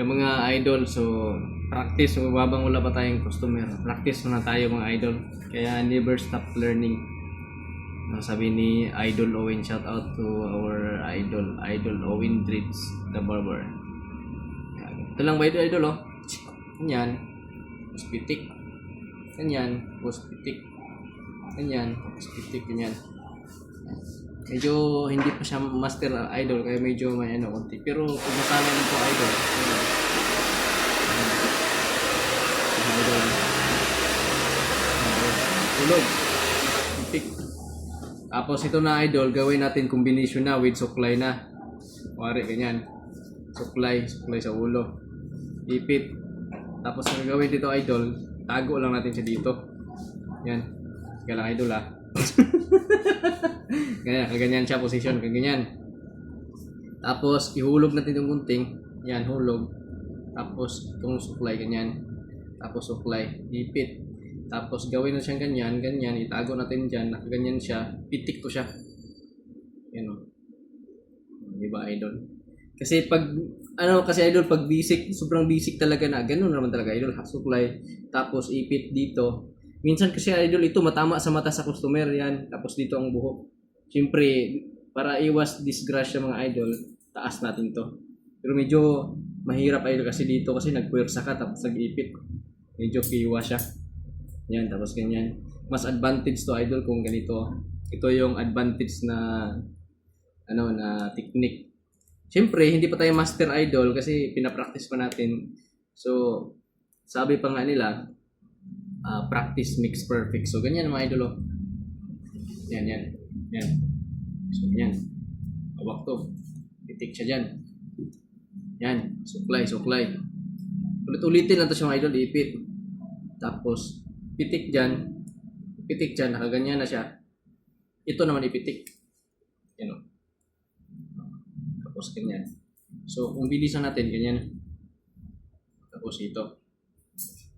Yung mga idol, so practice, so babang wala pa tayong customer, practice muna tayo mga idol. Kaya never stop learning. Sabi ni Idol Owen, shout out to our Idol Owen Dreams, the barber. Ito lang ba idol oh? Ganyan, puspitik. Ganyan, puspitik. Ganyan, puspitik, ganyan. Medyo hindi pa siya master idol kaya medyo may ano konti. Pero kung masanay din po idol. Idol. Tulog. Pitik. Tapos ito na idol, gawin natin combination na with suklay na. Kuwari ganyan. Suklay sa ulo. Ipit. Tapos ang gagawin dito idol, tago lang natin siya dito. Yan. Kaya lang idol ah. Ganyan siya position, ganyan. Tapos ihulog natin yung gunting, yan hulog. Tapos itong suklay ganyan. Tapos suklay, ipit. Tapos gawin na siyang ganyan, itago natin diyan, nakaganyan siya, pitik to siya. Yan oh. Di ba idol? Kasi pag kasi idol pag basic, sobrang basic talaga na ganun naman talaga idol, suklay. Tapos ipit dito. Minsan kasi idol ito matama sa mata sa customer yan. Tapos dito ang buhok. Siyempre, para iwas disgrasya mga idol, taas natin to. Pero medyo mahirap idol kasi dito kasi nagpuwersa ka tapos nag-ipit. Medyo kiwa siya. Yan, tapos ganyan. Mas advantage to idol kung ganito. Ito yung advantage na na technique. Siyempre, hindi pa tayo master idol kasi pinapractice pa natin. So, sabi pa nga nila, practice makes perfect. So, ganyan mga idol. Oh. Yan. So, yan. Awak to. Titik siya dyan. Yan. Suklay. Ulit-ulitin lang to siya mga idol. Ipit. Tapos, pitik dyan. Nakaganyan na siya. Ito naman ipitik. Yan o. Tapos, ganyan. So, kung bilisan natin, ganyan. Tapos, ito.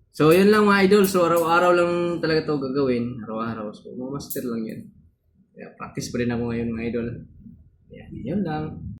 So, yun lang mga idol. So, araw-araw lang talaga ito gagawin. Araw-araw. So, master lang yan. Kaya, practice pa rin ako ngayon mga idol. Yan lang.